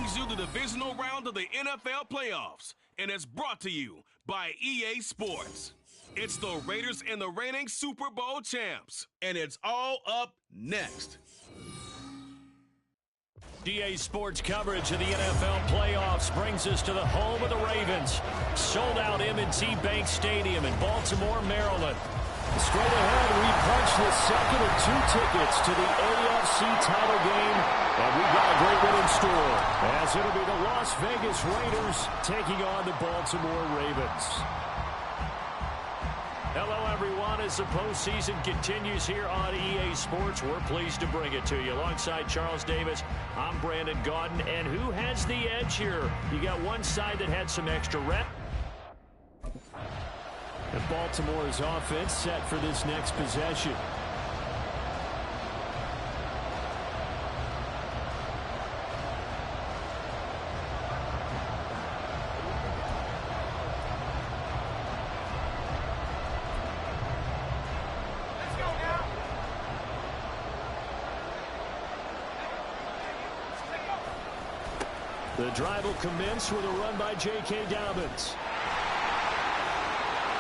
brings you the divisional round of the NFL playoffs, and it's brought to you by EA Sports. It's the Raiders and the reigning Super Bowl champs, and it's all up next. EA Sports coverage of the NFL playoffs brings us to the home of the Ravens. Sold out M&T Bank Stadium in Baltimore, Maryland. Straight ahead, we punch the second of 2 tickets to the AFC title game, and we've got a great one in store, as it'll be the Las Vegas Raiders taking on the Baltimore Ravens. Hello, everyone. As the postseason continues here on EA Sports, we're pleased to bring it to you. Alongside Charles Davis, I'm Brandon Gaudin. And who has the edge here? You got one side that had some extra rep. And Baltimore's offense set for this next possession. The drive will commence with a run by J.K. Dobbins.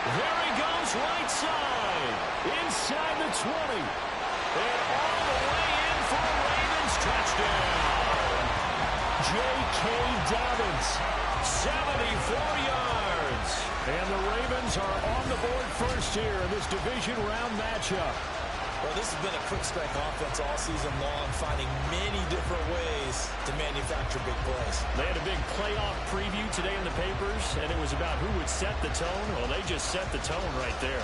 There he goes, right side, inside the 20. And all the way in for a Ravens touchdown. J.K. Dobbins, 74 yards. And the Ravens are on the board first here in this division round matchup. Well, this has been a quick strike offense all season long, finding many different ways to manufacture big plays. They had a big playoff preview today in the papers, and it was about who would set the tone. Well, they just set the tone right there.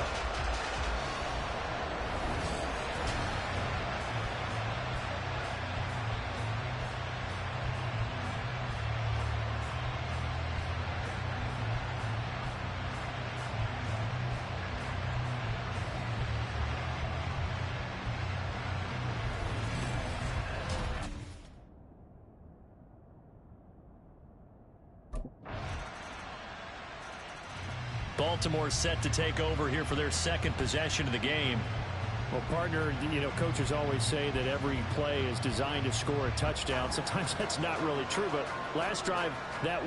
Baltimore set to take over here for their second possession of the game. Well, partner, coaches always say that every play is designed to score a touchdown. Sometimes that's not really true, but last drive, that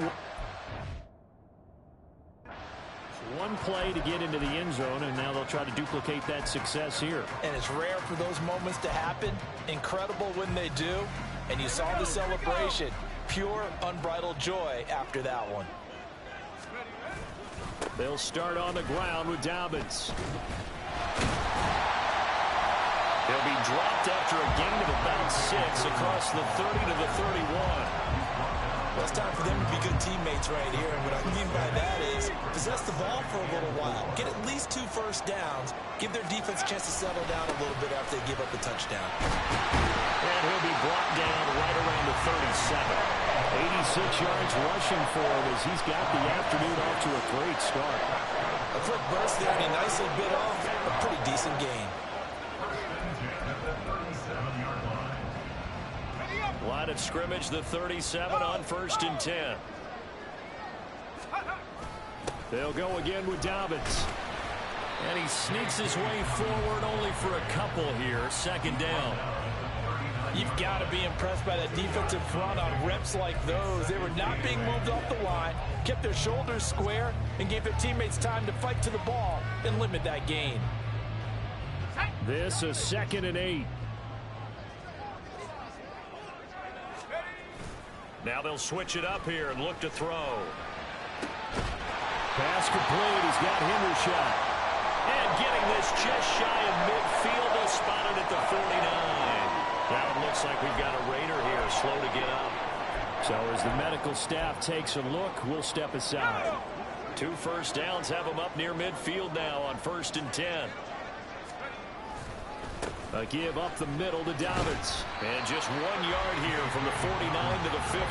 one play to get into the end zone, and now they'll try to duplicate that success here. And it's rare for those moments to happen. Incredible when they do. And you saw the celebration. Pure, unbridled joy after that one. They'll start on the ground with Dobbins. He'll be dropped after a gain of about 6 across the 30 to the 31. Well, it's time for them to be good teammates right here. And what I mean by that is possess the ball for a little while. Get at least 2 first downs. Give their defense a chance to settle down a little bit after they give up the touchdown. And he'll be brought down right around the 37. 86 yards rushing for him as he's got the afternoon off to a great start. A quick burst there, and he nicely bit off a pretty decent gain. Line of scrimmage, the 37 on 1st and 10. They'll go again with Dobbins. And he sneaks his way forward only for a couple here. 2nd down. You've got to be impressed by that defensive front on reps like those. They were not being moved off the line, kept their shoulders square, and gave their teammates time to fight to the ball and limit that gain. This is 2nd and 8. Now they'll switch it up here and look to throw. Pass complete. He's got Hendershot. And getting this just shy of midfield. They'll spot it at the 49. Now it looks like we've got a Raider here, slow to get up. So as the medical staff takes a look, we'll step aside. 2 first downs have them up near midfield now on 1st and 10. A give up the middle to Dobbins. And just 1 yard here from the 49 to the 50.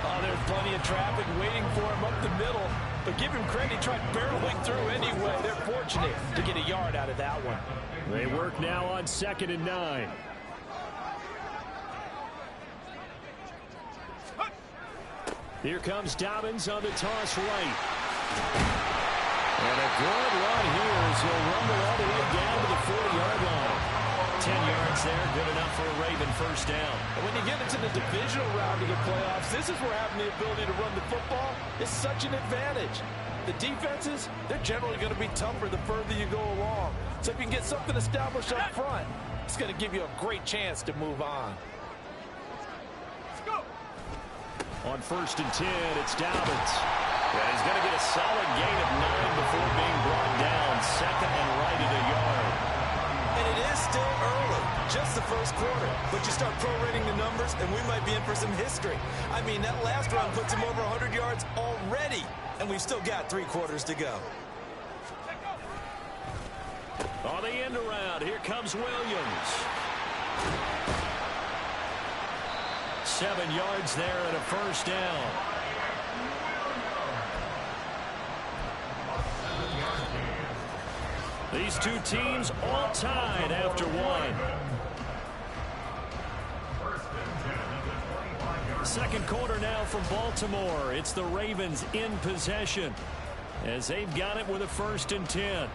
Oh, there's plenty of traffic waiting for him up the middle. But give him credit, he tried barreling through anyway. They're fortunate to get a yard out of that one. They work now on 2nd and 9. Here comes Dobbins on the toss right. And a good run here as he'll rumble all the way down to the 40-yard line. 10 yards there, good enough for a Raven first down. And when you get into the divisional round of the playoffs, this is where having the ability to run the football is such an advantage. The defenses, they're generally going to be tougher the further you go along. So if you can get something established up front, it's going to give you a great chance to move on. On 1st and 10, it's Dobbins. And he's going to get a solid gain of 9 before being brought down. 2nd and right at a yard. And it is still early, just the first quarter. But you start prorating the numbers, and we might be in for some history. I mean, that last run puts him over 100 yards already, and we've still got 3 quarters to go. On the end around, here comes Williams. 7 yards there and a first down. These two teams all tied after one. Second quarter now from Baltimore. It's the Ravens in possession as they've got it with a 1st and 10.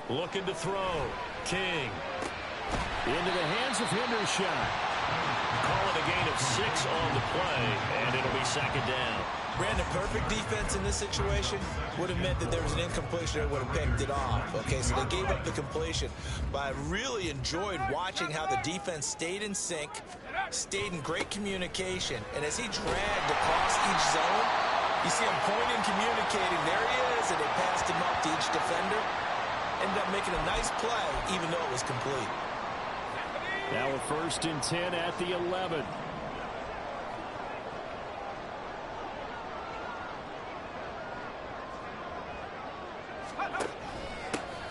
Looking to throw. King. Into the hands of Hendershot. Call it a gain of 6 on the play, and it'll be 2nd down. Brandon, perfect defense in this situation would have meant that there was an incompletion that would have picked it off. Okay, so they gave up the completion. But I really enjoyed watching how the defense stayed in sync, stayed in great communication, and as he dragged across each zone, you see him pointing, communicating. There he is, and they passed him up to each defender. Ended up making a nice play, even though it was complete. Now a 1st and 10 at the 11.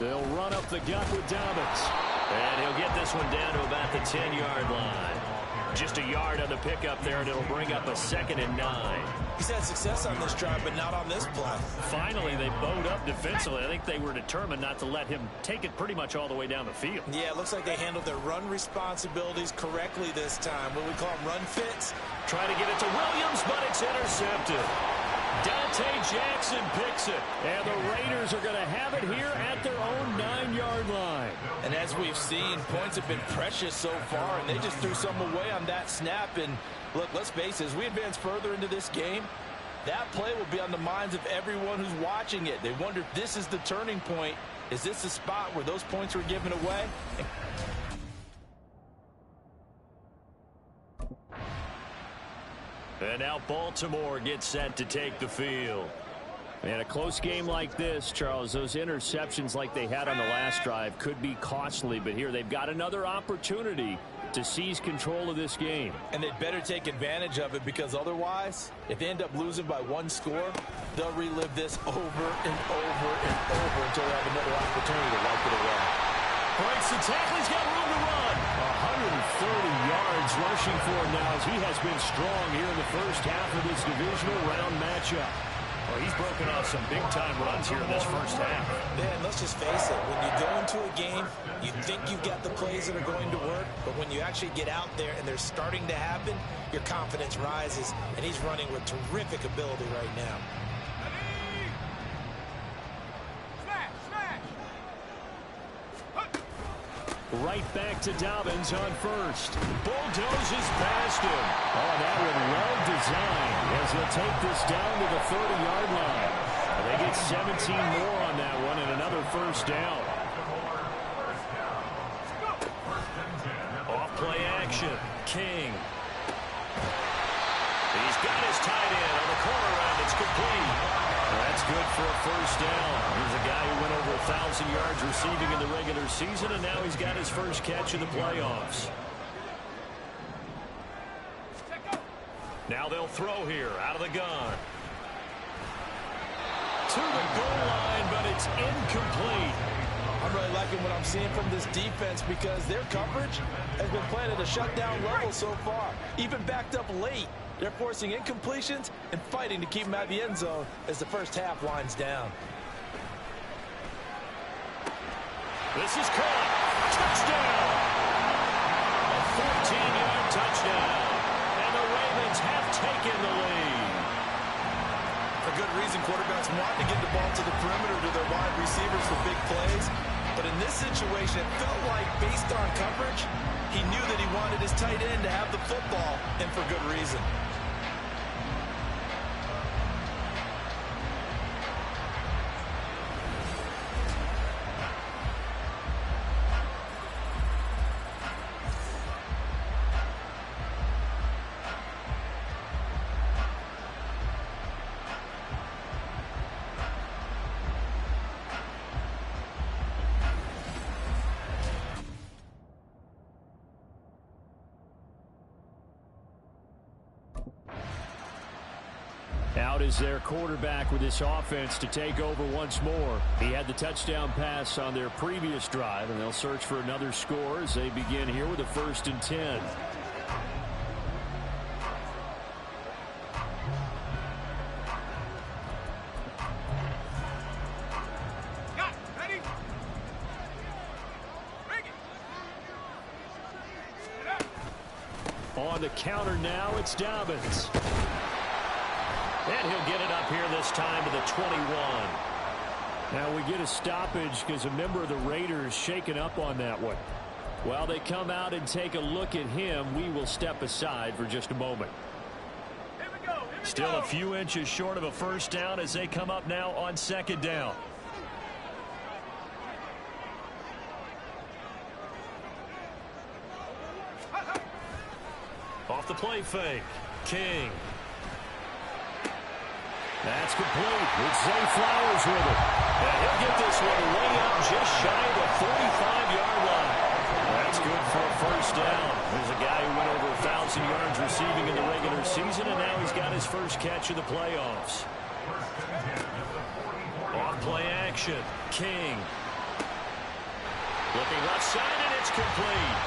They'll run up the gut with Dobbins. And he'll get this one down to about the 10-yard line. Just a yard on the pickup there, and it'll bring up a 2nd and 9. He's had success on this drive, but not on this play. Finally, they bowed up defensively. I think they were determined not to let him take it pretty much all the way down the field. Yeah, it looks like they handled their run responsibilities correctly this time. What we call them run fits. Trying to get it to Williams, but it's intercepted. Dante Jackson picks it, and the Raiders are going to have it here at their own 9-yard line. And as we've seen, points have been precious so far, and they just threw some away on that snap. And look, let's face it, as we advance further into this game, that play will be on the minds of everyone who's watching it. They wonder if this is the turning point. Is this the spot where those points were given away? And now Baltimore gets set to take the field. And a close game like this, Charles, those interceptions like they had on the last drive could be costly. But here they've got another opportunity to seize control of this game. And they'd better take advantage of it, because otherwise, if they end up losing by 1 score, they'll relive this over and over and over until they have another opportunity to wipe it away. Breaks the tackle. He's got room to run. 130 yards rushing for him now as he has been strong here in the first half of this divisional round matchup. Well, he's broken off some big-time runs here in this first half. Man, let's just face it. When you go into a game, you think you've got the plays that are going to work, but when you actually get out there and they're starting to happen, your confidence rises, and he's running with terrific ability right now. Right back to Dobbins on first. Bulldozes past him. Oh, that one well designed as he'll take this down to the 30-yard line. And they get 17 more on that one and another first down. Off play action. King. He's got his tight end on the corner route. It's complete. That's good for a first down. Here's a guy who went over 1,000 yards receiving in the regular season, and now he's got his first catch in the playoffs. Now they'll throw here out of the gun. To the goal line, but it's incomplete. I'm really liking what I'm seeing from this defense, because their coverage has been playing at a shutdown level so far, even backed up late. They're forcing incompletions and fighting to keep them out of the end zone as the first half winds down. This is caught. Touchdown! A 14-yard touchdown. And the Ravens have taken the lead. For good reason, quarterbacks want to get the ball to the perimeter to their wide receivers for big plays. But in this situation, it felt like, based on coverage, he knew that he wanted his tight end to have the football, and for good reason. Out is their quarterback with this offense to take over once more. He had the touchdown pass on their previous drive, and they'll search for another score as they begin here with a 1st and 10. On the counter now, it's Dobbins. And he'll get it up here this time to the 21. Now we get a stoppage because a member of the Raiders shaken up on that one. While they come out and take a look at him, we will step aside for just a moment. Still a few inches short of a first down as they come up now on 2nd down. Off the play fake. King. That's complete. It's Zay Flowers with it. And he'll get this one way up just shy of the 45-yard line. That's good for a first down. There's a guy who went over 1,000 yards receiving in the regular season, and now he's got his first catch of the playoffs. Off play action. King. Looking left side, and it's complete.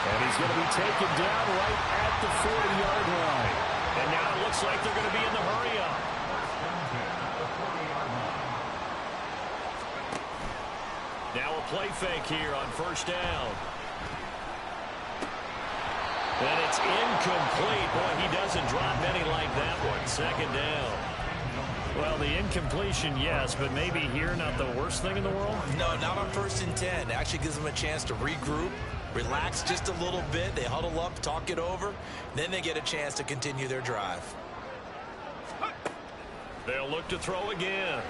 And he's going to be taken down right at the 40-yard line. And now it looks like they're going to be in the hurry-up. Now a play fake here on 1st down. And it's incomplete. Boy, he doesn't drop many like that one. 2nd down. Well, the incompletion, yes, but maybe here not the worst thing in the world? No, not on 1st and 10. It actually gives them a chance to regroup, relax just a little bit. They huddle up, talk it over. Then they get a chance to continue their drive. They'll look to throw again.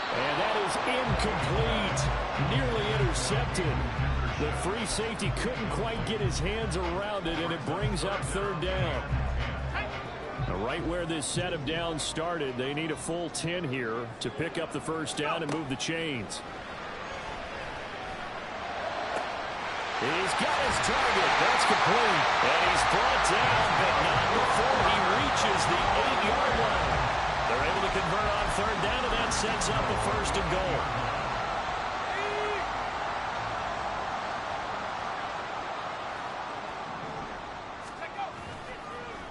And that is incomplete. Nearly intercepted. The free safety couldn't quite get his hands around it, and it brings up 3rd down. Now, right where this set of downs started, they need a full 10 here to pick up the first down and move the chains. He's got his target. That's complete. And he's brought down, but not before he reaches the 8-yard line. They're able to convert on 3rd down, and that sets up a 1st and goal.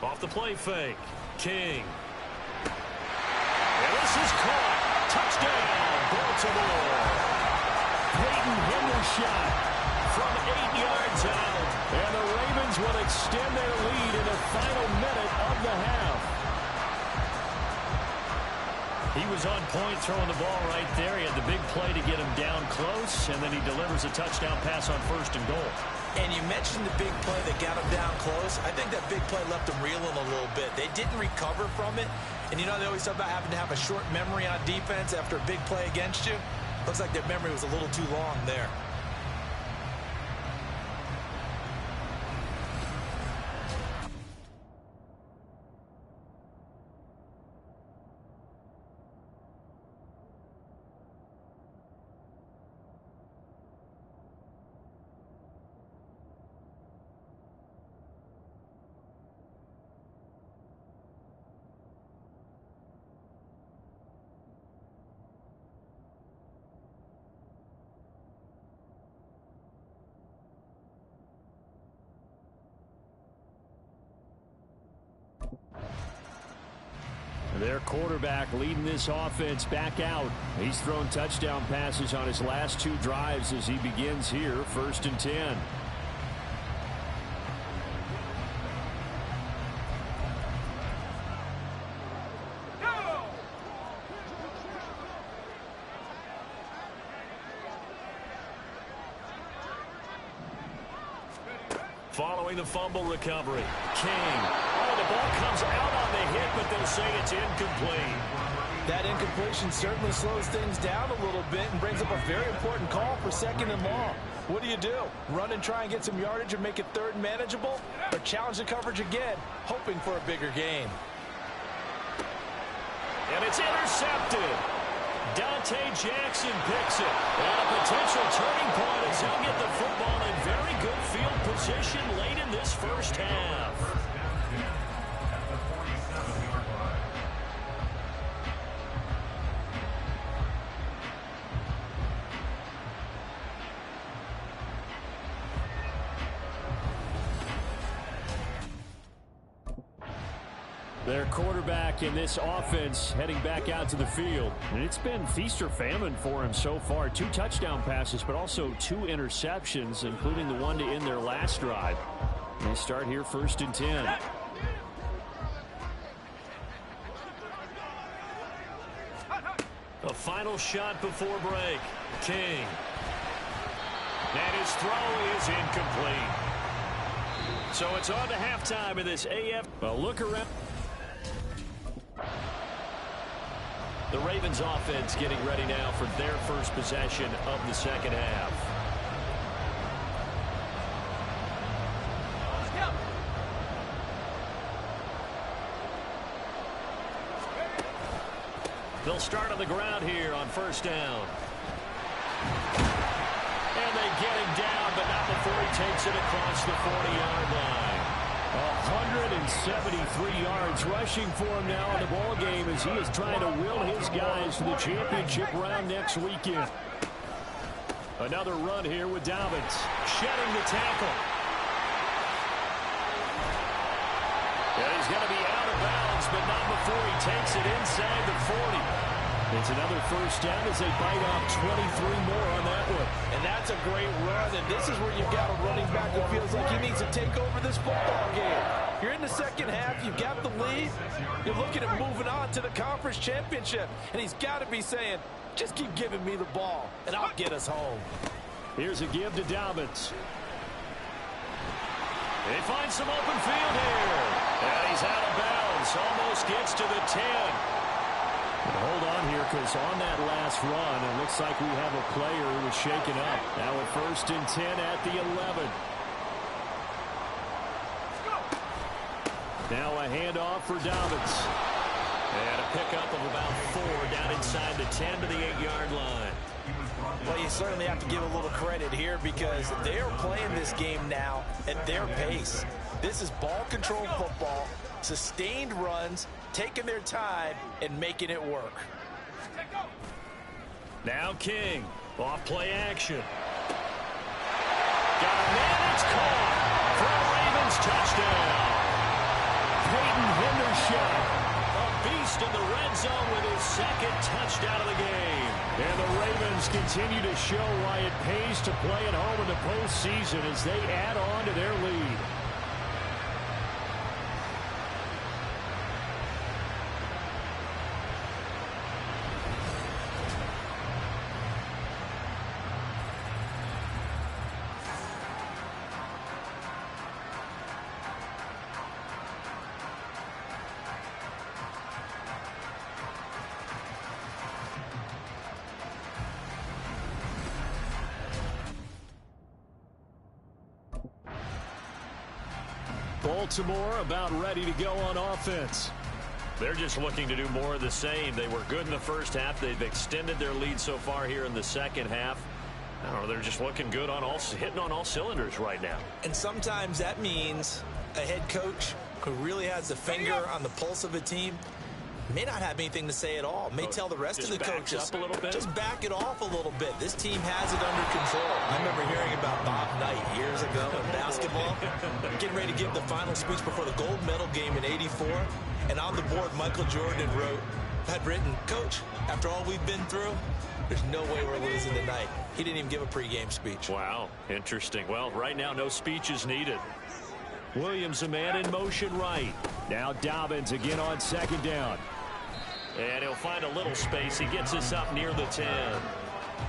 Off the play fake. King. And this is caught. Touchdown, Baltimore. Peyton Hendershot from 8 yards out. And the Ravens will extend their lead in the final minute of the half. He was on point throwing the ball right there. He had the big play to get him down close, and then he delivers a touchdown pass on 1st and goal. And you mentioned the big play that got him down close. I think that big play left him reeling a little bit. They didn't recover from it. And you know, they always talk about having to have a short memory on defense after a big play against you. Looks like their memory was a little too long there. Their quarterback leading this offense back out. He's thrown touchdown passes on his last 2 drives as he begins here, 1st and 10. Following the fumble recovery, King. Oh, the ball comes out on the hit, but they'll say it's incomplete. That incompletion certainly slows things down a little bit and brings up a very important call for 2nd and long. What do? Run and try and get some yardage and make it 3rd and manageable? Or challenge the coverage again, hoping for a bigger gain? And it's intercepted. Dante Jackson picks it. And a potential turning point as he'll get the football in very good field position late in this 1st half. Their quarterback in this offense heading back out to the field. And it's been feast or famine for him so far. 2 touchdown passes, but also 2 interceptions, including the one to end their last drive. They start here 1st and 10. A final shot before break. King. And his throw is incomplete. So it's on to halftime in this AF. Well, look around. The Ravens offense getting ready now for their first possession of the 2nd half. They'll start on the ground here on 1st down. And they get him down, but not before he takes it across the 40-yard line. 173 yards rushing for him now in the ball game as he is trying to will his guys to the championship round next weekend. Another run here with Dobbins shedding the tackle. And he's going to be out of bounds, but not before he takes it inside the 40. It's another 1st down as they bite off 23 more on that one. And that's a great run, and this is where you've got a running back who feels like he needs to take over this football game. You're in the 2nd half, you've got the lead, you're looking at moving on to the conference championship, and he's got to be saying, just keep giving me the ball, and I'll get us home. Here's a give to Dobbins. They find some open field here, and he's out of bounds, almost gets to the 10. Hold on here, because on that last run, it looks like we have a player who was shaken up. Now a 1st and 10 at the 11. Now a handoff for Dobbins. And a pickup of about 4 down inside the 10 to the 8-yard line. Well, you certainly have to give a little credit here because they are playing this game now at their pace. This is ball control football, sustained runs, taking their time and making it work. Now King, off play action. Got a man, it's caught for a Ravens touchdown. Peyton Hendershot, a beast in the red zone with his 2nd touchdown of the game. And the Ravens continue to show why it pays to play at home in the postseason as they add on to their lead. Baltimore about ready to go on offense. They're just looking to do more of the same. They were good in the 1st half. They've extended their lead so far here in the 2nd half. I don't know, they're just looking good on hitting on all cylinders right now. And sometimes that means a head coach who really has the finger on the pulse of a team may not have anything to say at all. May tell the rest of the coaches, up a little bit. Just back it off a little bit. This team has it under control. I remember hearing about Bob night years ago in basketball. Getting ready to give the final speech before the gold medal game in '84. And on the board, Michael Jordan had written, "Coach, after all we've been through, there's no way we're losing tonight." He didn't even give a pregame speech. Wow, interesting. Well, right now, no speech is needed. Williams, a man in motion right. Now Dobbins again on second down. And he'll find a little space. He gets us up near the 10.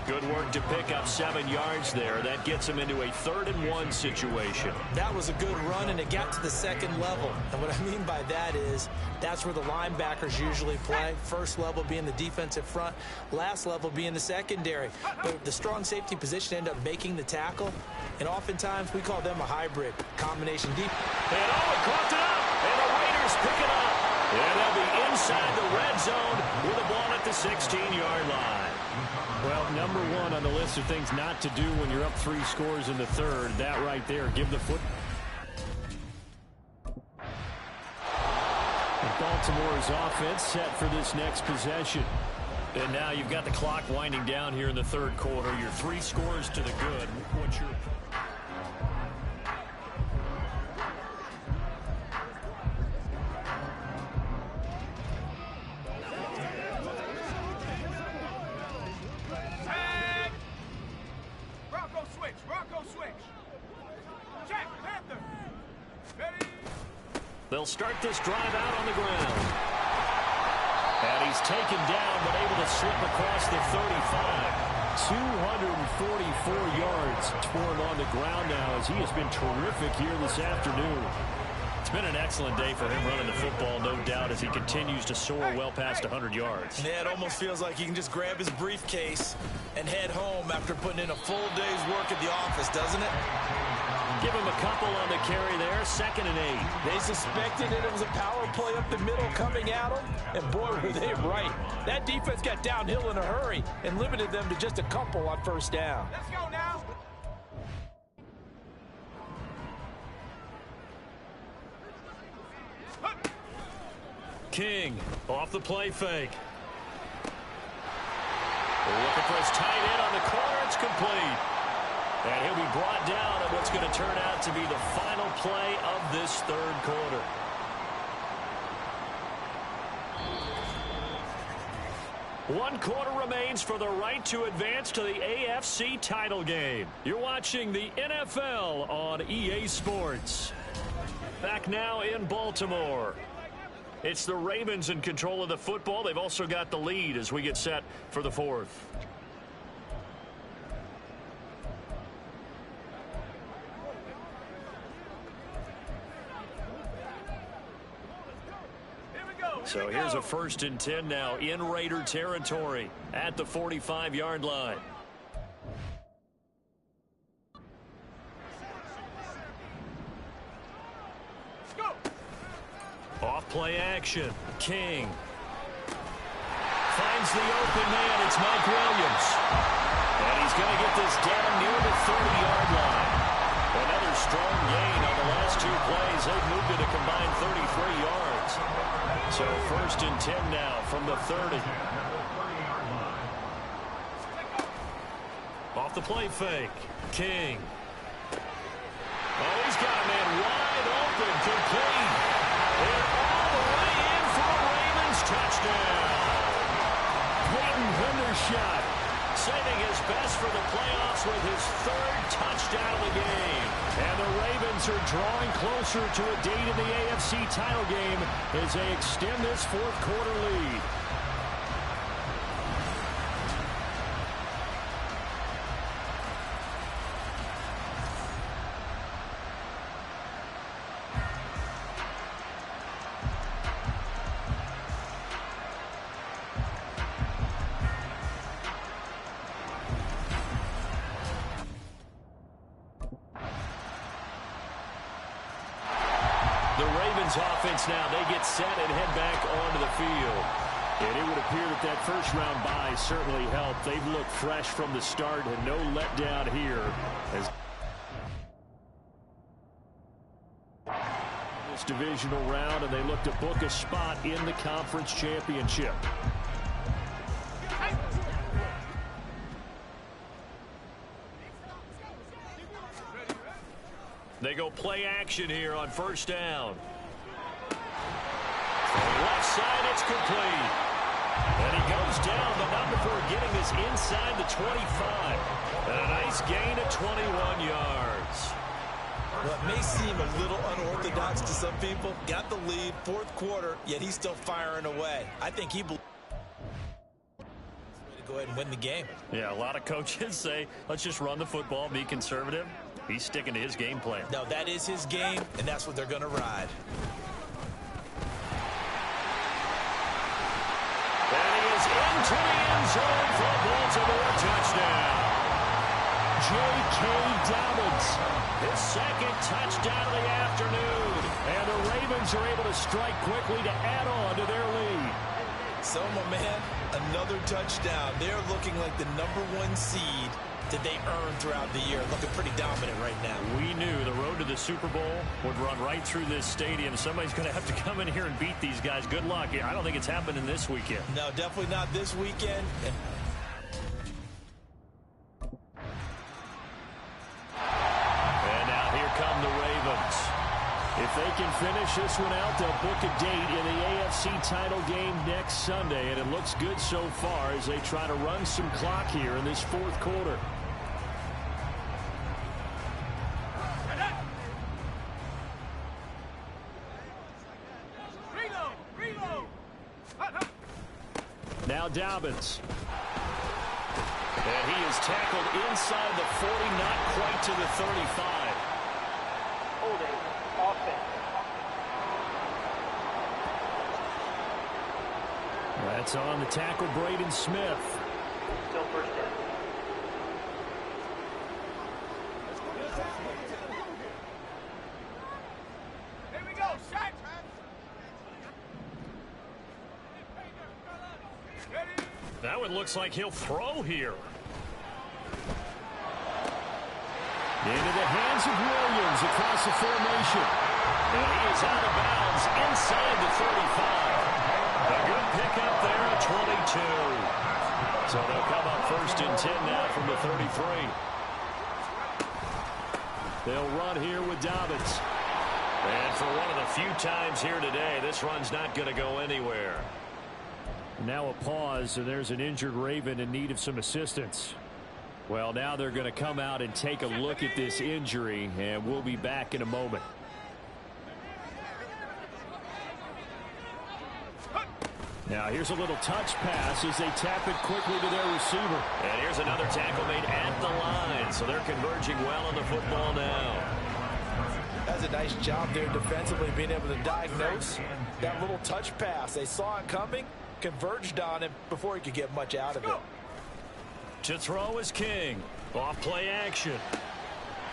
Good work to pick up 7 yards there. That gets him into a 3rd-and-1 situation. That was a good run, and it got to the second level. And what I mean by that is that's where the linebackers usually play. First level being the defensive front, last level being the secondary. But the strong safety position ended up making the tackle, and oftentimes we call them a hybrid combination deep. And caught it up, and the Raiders pick it up. And they'll be inside the red zone with the ball at the 16-yard line. Well, number one on the list of things not to do when you're up 3 scores in the third. That right there, give the foot. And Baltimore's offense set for this next possession. And now you've got the clock winding down here in the 3rd quarter. You're 3 scores to the good. What's your... They'll start this drive out on the ground. And he's taken down, but able to slip across the 35. 244 yards for him on the ground now as he has been terrific here this afternoon. It's been an excellent day for him running the football, no doubt, as he continues to soar well past 100 yards. Yeah, it almost feels like he can just grab his briefcase and head home after putting in a full day's work at the office, doesn't it? Give him a couple on the carry there, 2nd and 8. They suspected that it was a power play up the middle coming at them, and boy, were they right. That defense got downhill in a hurry and limited them to just a couple on 1st down. Let's go now. King off the play fake. They're looking for his tight end on the corner. It's complete. And he'll be brought down at what's going to turn out to be the final play of this 3rd quarter. One quarter remains for the right to advance to the AFC title game. You're watching the NFL on EA Sports. Back now in Baltimore. It's the Ravens in control of the football. They've also got the lead as we get set for the 4th. So here's a 1st and 10 now in Raider territory at the 45-yard line. Off play action. King finds the open man. It's Mike Williams. And he's going to get this down near the 30-yard line. Another strong gain on the last 2 plays. They've moved it a combined 33 yards. So 1st and 10 now from the 30. Off the play fake. King. Oh, he's got a man wide open. Complete. And all the way in for a Ravens touchdown. Peyton Hendershot saving his best for the playoffs with his 3rd touchdown of the game. And the Ravens are drawing closer to a date in the AFC title game as they extend this 4th quarter lead. Offense now, they get set and head back onto the field. And it would appear that that first-round bye certainly helped. They've looked fresh from the start and no letdown here. As this divisional round, and they look to book a spot in the conference championship. They go play action here on first down. From the left side, it's complete. And he goes down, but not before getting this inside the 25. And a nice gain of 21 yards. Well, it may seem a little unorthodox to some people. Got the lead, fourth quarter, yet he's still firing away. I think he believes to go ahead and win the game. Yeah, a lot of coaches say, let's just run the football, be conservative. He's sticking to his game plan. No, that is his game, and that's what they're going to ride. And he is into the end zone for a Baltimore touchdown. J.K. Dobbins, his second touchdown of the afternoon. And the Ravens are able to strike quickly to add on to their lead. So, my man, another touchdown. They're looking like the #1 seed that they earned throughout the year. Looking pretty dominant right now. We knew the road to the Super Bowl would run right through this stadium. Somebody's going to have to come in here and beat these guys. Good luck. I don't think it's happening this weekend. No, definitely not this weekend. And now here come the Ravens. If they can finish this one out, they'll book a date in the AFC title game next Sunday. And it looks good so far as they try to run some clock here in this fourth quarter. Now Dobbins. And he is tackled inside the 40, not quite to the 35. Holding offense. That's on the tackle, Braden Smith. Still first down. Here we go, shot. That one looks like he'll throw here. Into the hands of Williams across the formation. And he is out of bounds inside the 35. A good pickup there at 22. So they'll come up first and 10 now from the 33. They'll run here with Dobbins. And for one of the few times here today, this run's not going to go anywhere. Now a pause, and there's an injured Raven in need of some assistance. Well, now they're going to come out and take a look at this injury, and we'll be back in a moment. Now here's a little touch pass as they tap it quickly to their receiver. And here's another tackle made at the line, so they're converging well on the football now. That's a nice job there defensively, being able to diagnose that little touch pass. They saw it coming, converged on him before he could get much out of it. To throw is King. Off play action.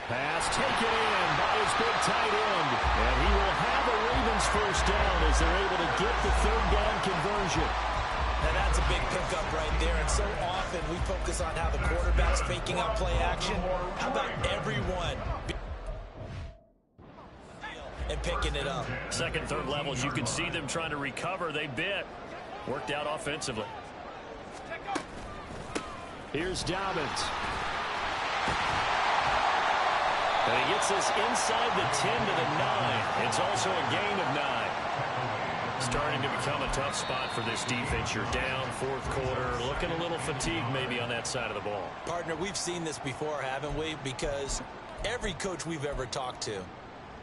Pass taken in by his big tight end. And he will have a Ravens first down as they're able to get the third down conversion. And that's a big pickup right there. And so often we focus on how the quarterback's faking out play action. How about everyone and picking it up? Second, third levels, you can see them trying to recover. They bit. Worked out offensively. Here's Dobbins. And he gets this inside the 10 to the 9. It's also a gain of 9. Starting to become a tough spot for this defense. You're down fourth quarter. Looking a little fatigued maybe on that side of the ball. Partner, we've seen this before, haven't we? Because every coach we've ever talked to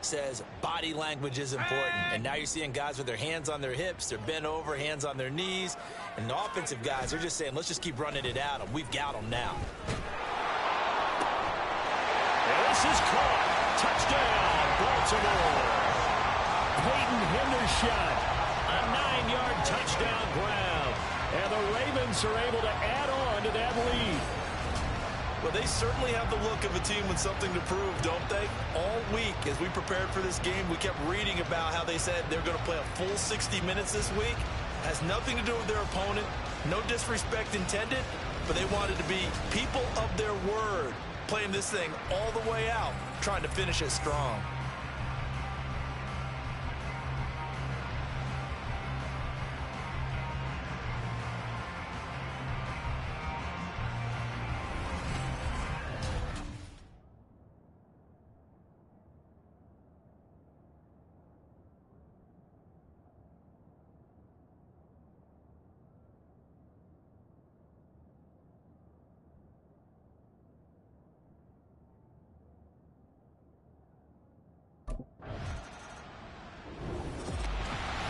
says body language is important. And now you're seeing guys with their hands on their hips, they're bent over, hands on their knees. And the offensive guys, they're just saying, let's just keep running it at them. We've got them now. And this is caught. Touchdown, Baltimore. Peyton Hendershot. A 9-yard touchdown grab. And the Ravens are able to add on to that lead. Well, they certainly have the look of a team with something to prove, don't they? All week, as we prepared for this game, we kept reading about how they said they're going to play a full 60 minutes this week. Has nothing to do with their opponent. No disrespect intended, but they wanted to be people of their word, playing this thing all the way out, trying to finish it strong.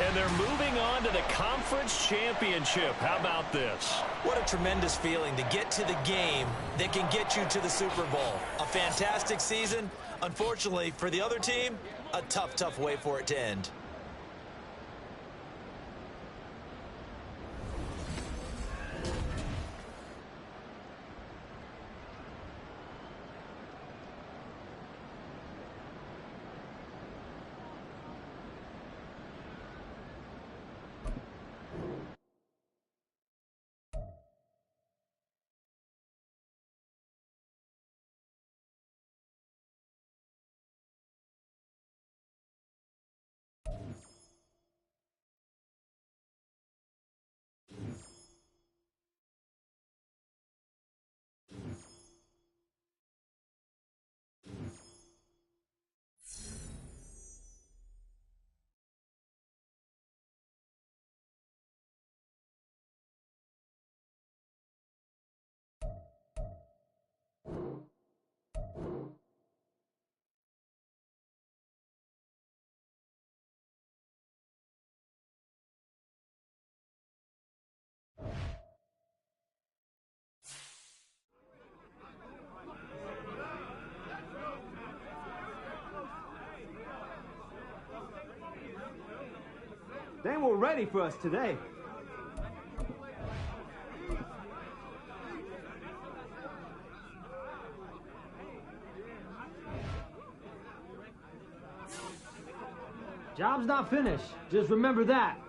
And they're moving on to the conference championship. How about this? What a tremendous feeling to get to the game that can get you to the Super Bowl. A fantastic season. Unfortunately, for the other team, a tough, tough way for it to end. They were ready for us today. Job's not finished. Just remember that.